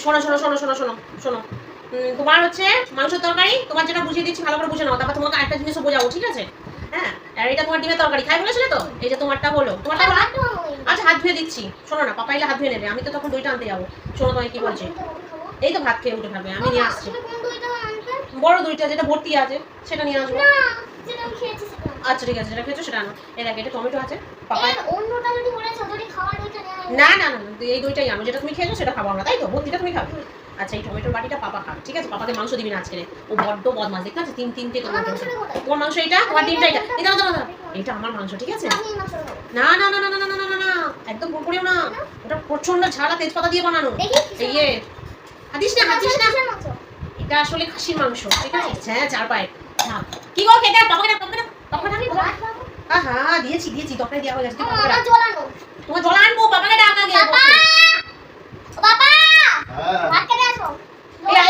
শোনো শোনো শোনো শোনো শোনো শোনো তোমার হচ্ছে মাংসের তরকারি, তোমার যেটা বুঝিয়ে দিচ্ছি ভালো করে বুঝে নাও, তারপর তোমাকে আরেকটা জিনিসও বোঝাবো, ঠিক আছে? হ্যাঁ, আর এটা তোমার ডিমের তরকারি খাই বলেছিলে তো, এই যে তোমারটা হলো, তোমারটা হলো। আচ্ছা হাত ধুয়ে দিচ্ছি, শোনো না, পাপা এলে হাত ধুয়ে নেবে, আমি তো তখন দইটা আনতে যাবো। শোনো তোমায় কি বলছি, এই তো ভাত খেয়ে উঠে খাবে, আমি নিয়ে আসছি বড় দইটা যেটা ভর্তি আছে সেটা নিয়ে আসবো। আচ্ছা ঠিক আছে, যেটা খেয়েছো সেটা আনো। এই দেখ, এটা টমেটো আছে, পাপা না না না এই দইটাই আনো, যেটা তুমি খেয়েছো সেটা খাবো আমরা, তাই তো? ভর্তিটা তুমি খাবে। আচ্ছা এই টমেটোর বাটিটা পাপা খাবে, ঠিক আছে? পাপাকে মাংস দিবি না আজকে, ও বড্ড বদমাশ, দেখতে আছে তিনটে টমেটো। তোমার মাংস এটা, তোমার ডিমটা এটা, এটা দাও, এটা আমার মাংস, ঠিক আছে? না না না না না না না না না, একদম ভুল করিও না, ওটা প্রচন্ড ঝাল তেজপাতা দিয়ে বানানো। ইয়ে হাদিস না, হাদিস না, এটা আসলে খাসির মাংস, ঠিক আছে? হ্যাঁ চার পায়ে। কি গো খেতে, পাপাকে না, পাপাকে না, পাপাকে না, আহা দিয়েছি দিয়েছি, তরকারি দেওয়া হয়ে গেছে। তোমার জল আনবো, পাপাকে ডাক আগে। বাবা ভাত খেতে আসো।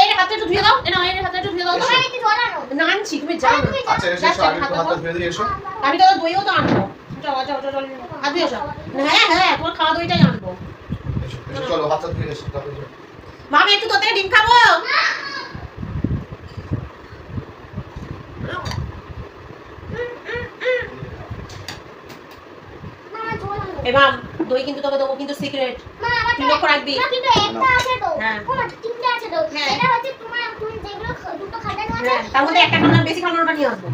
এই হাতটা একটু ধুয়ে দাও, এই নাও, এই হাতটা একটু ধুয়ে দাও তো। একটু জল আনো। না আনছি, তুমি যাও। আচ্ছা এসো, আগে একটু হাতটা ধুয়ে দিয়ে এসো। আমি তো দইও তো আনবো, চলো চলো চলো হাত ধুয়ে এসো। হ্যাঁ হ্যাঁ, তোমার খাওয়া দইটাই আনবো। এসো চলো, হাতটা ধুয়ে এসো তারপরে। মামি একটু তোর থেকে ডিম খাবো। এ মাম, দই কিন্তু তোকে দেবো, কিন্তু সিক্রেট, তুই লক্ষ্য রাখবি। কিন্তু একটা আছে তো, হ্যাঁ তিনটে আছে তো, এটা হচ্ছে তোমার, তুমি যেগুলো দুটো খাটানো আছে, হ্যাঁ, তার মধ্যে একটা খাওয়ার বেশি খাওয়ানোটা নিয়ে আসবো।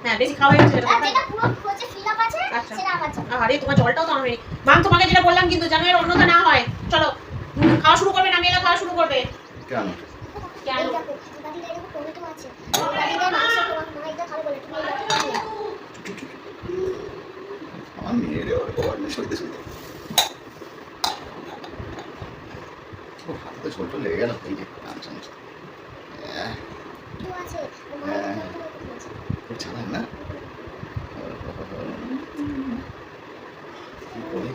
হ্যাঁ বেশি খাওয়া হয়ে গেছে আর যেটা পুরো হচ্ছে ফিল আপ আছে সেটা আমার জন্য। আরে তোমার জলটাও তো আনবে। মাম তোমাকে যেটা বললাম কিন্তু জানো, এর অন্যথা না হয়। চলো খাওয়া শুরু করবে, নামিয়ে খাওয়া শুরু করবে। কেন? কেন? এই দেখো, বাটিতে এরকম টমেটো আছে, বাটিতে মাংস, তোমার মা এটা খাবে বলে তুমি এই বাটিতে নিয়ে নাও। আমার মেয়েরে ওর বাবার মেয়ে সইতে সইতে ও হাতে তো ছোট লেগে গেল, এই যে আচ্ছা কি আছে খুব চালাক না? কি করি?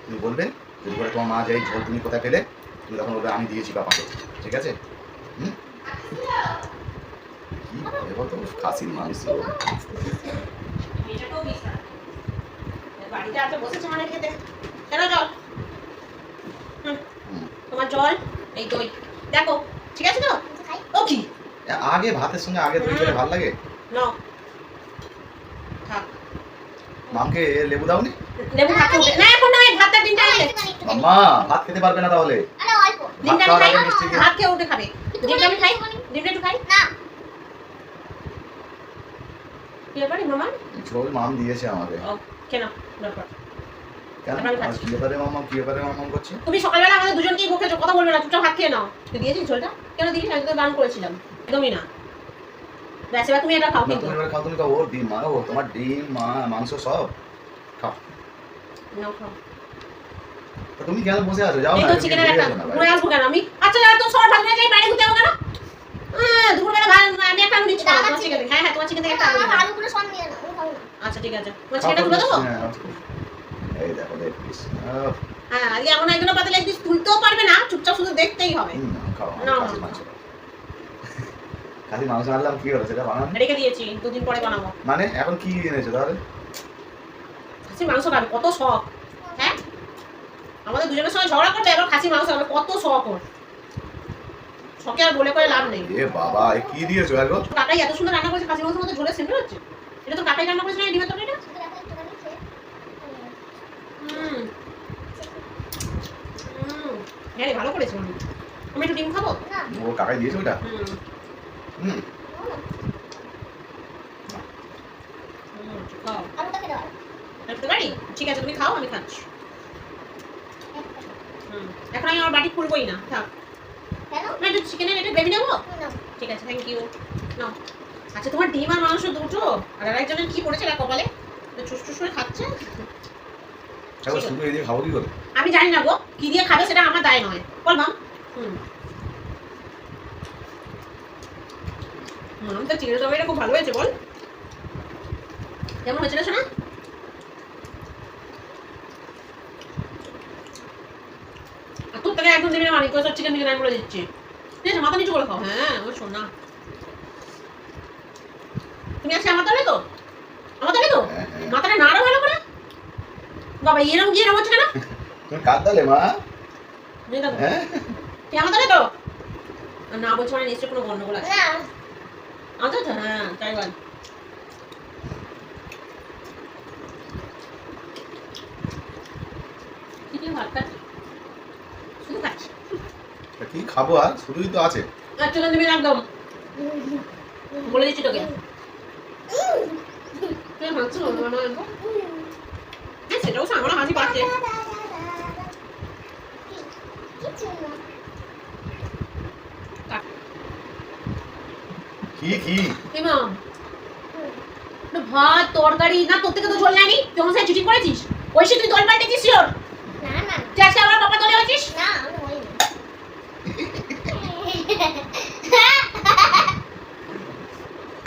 তুমি বলবে যদি করে তোমার মা যে এই ঝোল তুমি কোথায় পেলে, তুমি তখন বলবে আমি দিয়েছি বাবাকে, ঠিক আছে? হুম, কি বলে বলতো, খাসির মাংস। এটাকেও বিস্তার বাড়িতে আছে, বসেছে মানে খেতে। কেন জল? তোমার জল, এই দই, দেখো ঠিক আছে তো? ও কি আগে ভাতের সঙ্গে আগে দই খেলে ভালো লাগে। নাও থাক, মামকে লেবু দাওনি? লেবু খাতে উঠে না, এখন নয়, ভাতটা ডিমটা আনলে। মাম্মা ভাত খেতে পারবে না তাহলে? আরে অল্প ডিমটা খাওয়ার আমি আগে খাই, মিষ্টি খেয়ে- ভাত খেয়ে উঠে খাবে। ডিমটা আমি খাই, ডিমটা একটু খাই। না, কি ব্যাপারে মামা? ঝোল মাম দিয়েছে আমাকে। ও কেন ব্যাপার? কেন? তারপর আমি খাচ্ছি। কি ব্যাপারে মাম্মাম করছে? তুমি সকালবেলা আমাদের দুজনকেই বকেছো, কথা বলবে না, চুপচাপ ভাত খেয়ে নাও। তুই দিয়েছিস ঝোলটা? কেন দিয়েছিস? আমি তো বারণ করেছিলাম, একদমই না। ব্যাস এবার তুমি এটা খাও না, কিন্তু। তুমি এবার খাও, তুমি খাও, ওর ডিম মা, ও তোমার ডিম মাংস সব খাও। নাও খাও। তা তুমি কেন বসে আছো? যাও এই না, তো তুমি চিকেনের ঘুরে একটা এসো না ঘুরে বাইরে। আসবো কেন আমি? আচ্ছা যারা তো সবার ভাত খেয়ে যাই, বাইরে ঘুরতে যাবো কেন? দুপুরবেলা ভাত আমি একটা আলু দিচ্ছি, তোমার চিকেন। হ্যাঁ হ্যাঁ, তোমার চিকেন থেকে একটা আলু আমার দিলাম। আলুগুলো সব নিয়ে নাও, আমি খাবো না। আচ্ছা ঠিক আছে, তোমার খাও চিকেনটা তো, তুলে দেবো? হ্যাঁ, এই দেখো দেখ পিস। হ্যাঁ, আজকে এমন একজনের পাতে লেগ পিস তুলতেও পারবে না, চুপচাপ শুধু দেখতেই হবে। খাও, না, খাসির মাংস খাও। খাসির মাংস আনলাম, কি হলো সেটা বানানো? রেখে দিয়েছি, দুদিন পরে বানাবো। মানে এখন কি এনেছো তাহলে? খাসি মাংস খাবে, কত শখ। হ্যাঁ, আমাদের দুজনের সঙ্গে ঝগড়া করবে, এবার খাসি মাংস খাবে, কত শখ ওর। শখে আর বলে করে লাভ নেই। এ বাবা, এ কি দিয়েছো এগো? কাকাই এত সুন্দর রান্না করেছে, খাসি মাংসের মধ্যে ঝোলে সেন্ট হচ্ছে। এটা তো কাকাই রান্না করেছে না, এই ডিমের তরকারিটা। শুধু রাখো একটুখানি খেয়ে। হুম হ্যাঁ রে, ভালো করেছে আমি। আমি একটু ডিম খাবো। না, ও কাকাই দিয়েছো ওটা? হুম হুম, খাও। আলুটা খেতে পারো। রাখতে পারি? ঠিক আছে, তুমি খাও, আমি খাচ্ছি। এখন আমি আমার বাটি খুলবোই না, থাক। কেন? না একটু চিকেনের এটা গ্রেভি নেবো। না, ঠিক আছে, থ্যাংক ইউ। নাও। আচ্ছা তোমার ডিম আর মাংস দুটো, আর আরেকজনের কি পড়েছে না কপালে, চুস চুস করে খাচ্ছে। এবার শুধু এই দিয়ে খাবো কি করে? আমি জানি না গো, কি দিয়ে খাবে সেটা আমার দায় নয়, বল মাম। মাম তো চিকেন তরকারিটা খুব ভালো হয়েছে, বল কেমন হয়েছে না শোনা? আর তোর থেকে একদম দিবি না, মানে তোর চিকেন আমি বলে দিচ্ছি, ঠিক আছে? মাথা নিচু করে খাও। হ্যাঁ আমার শোনা, তুমি আজকে আমার তাহলে তো, আমার তাহলে তো মাথাটা নাড়ো ভালো করে। বাবা এরকম কি এরকম হচ্ছে কেন? তুমি কাঁদালে মা? নিয়ে দেখো হ্যাঁ তুই আমাদের তো না বলছো মানে নিশ্চয় কোনো গন্ডগোল আছে না আমাদের তো হ্যাঁ তাই বল কি কি ভাত খাচ্ছি শুধু খাচ্ছি তা কি খাবো আর শুধুই তো আছে আর চলে দিবি না একদম বলে দিচ্ছি তোকে তুই হাসছো না হ্যাঁ সেটাও সামনে হাসি পাচ্ছে কিছু না কি কি ইমাম ভাত তরকারি না তোর থেকে তো ঝোল নেয়নি তুই আমার সাথে চিটিং করেছিস ওই সে তুই দল পাল্টেছিস শিওর না না তুই আজকে আবার পাপা দলে হয়েছিস না আমি হইনি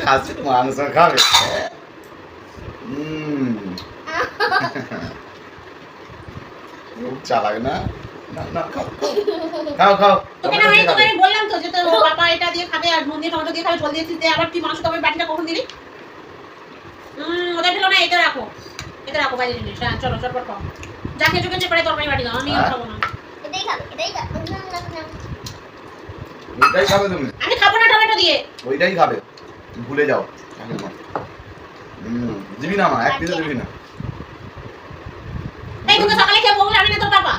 খাচ্ছে মাংস খাবে খুব চালাক না না না খাও খাও খাও তোকে না তোকে আমি বললাম তো যে তোর পাপা এটা দিয়ে খাবে আর নুন দিয়ে টমেটো দিয়ে খাবে ঝোল দিয়েছিস যে আবার তুই মাংস তবে বাটিটা কখন দিলি ওদের ফেলো না এটা রাখো বাইরে জিনিস হ্যাঁ চলো চটপট খাও যা খেয়ে চোখে চেপে তরকারি বাটি দাও আমি আর খাবো না এটাই খাবে এটাই খাবে ওইটাই খাবে তুমি আমি খাবো না টমেটো দিয়ে ওইটাই খাবে ভুলে যাও দিবি না মা এক পিসও দিবি না এই তোকে সকালে খেয়ে বললে আমি না তোর পাপা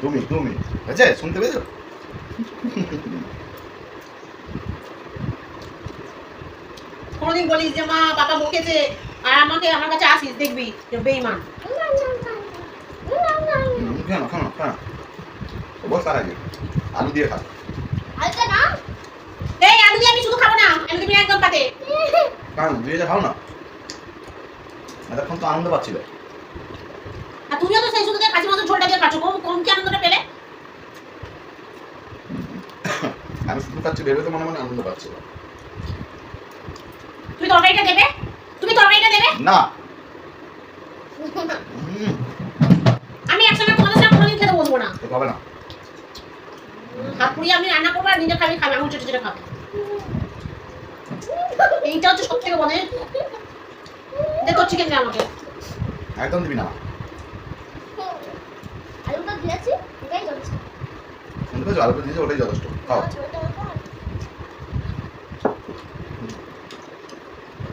তুমি তুমি হয়েছে শুনতে পেয়েছো কোনোদিন বলিস যে মা পাপা বকেছে আর আমাকে আমার কাছে আসিস দেখবি যে বেঈমান কেন কেন কেন বস আর আগে আলু দিয়ে খাও আলটা না এই আলু দিয়ে আমি শুধু খাবো না আলু দিবি না একদম পাতে কারণ দিয়ে যা খাও না এতক্ষণ তো আনন্দ পাচ্ছিল আর তুমিও তো সেই শুধু কাঁচি মাছের ঝোলটা দিয়ে খাচ্ছ কম কি আনন্দটা পেলে আমি শুধু খাচ্ছি ভেবে তো মনে মনে আনন্দ পাচ্ছিল তুমি তরকারিটা দেবে না আমি একসঙ্গে তোমাদের সাথে কোনোদিন খেতে বসবো না তো হবে না হাত পুড়িয়ে আমি রান্না করবো আর নিজে খাবি আঙুল চেটে চেটে খাবে এইটা হচ্ছে সব থেকে মনে দেখো চিকেন দে আমাকে একদম দিবি না আলুটা দিয়েছি এটাই চলছে শুনতে পেয়েছো আলু দিয়েছে ওটাই যথেষ্ট খাও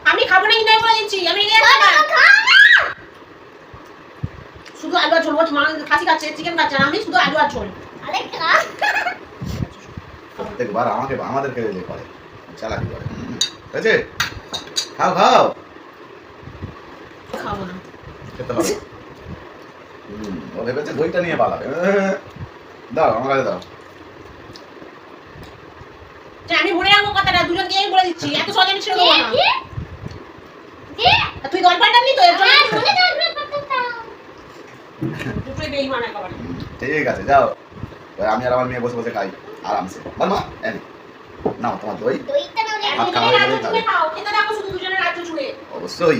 আমি খাবো না কিন্তু আমি বলে দিচ্ছি আমি নিয়ে শুধু আলু আর ঝোল বলছি খাসি খাচ্ছে চিকেন খাচ্ছে আর আমি শুধু আলু আর ঝোল আরে খা প্রত্যেকবার আমাকে আমাদেরকে যে করে চালাকি করে হয়েছে খাও খাও খাবো না খেতে হবে ও ভেবেছে দইটা নিয়ে পালাবে দাও আমার কাছে দাও যে আমি মনে রাখবো কথাটা দুজন গিয়ে বলে দিচ্ছি এত সহজে আমি ছেড়ে দেবো না আর তুই দল পাল্টাবি তো এর জন্য দুটোই বেঈমান একেবারে ঠিক আছে যাও এবার আমি আর আমার মেয়ে বসে বসে খাই আরামসে বল মা এনে নাও তোমার দই দইটা না ভাত খাওয়া হয়ে গেলে তুমি খাও খেতে দেখো শুধু দুজনের রাজ্য জুড়ে অবশ্যই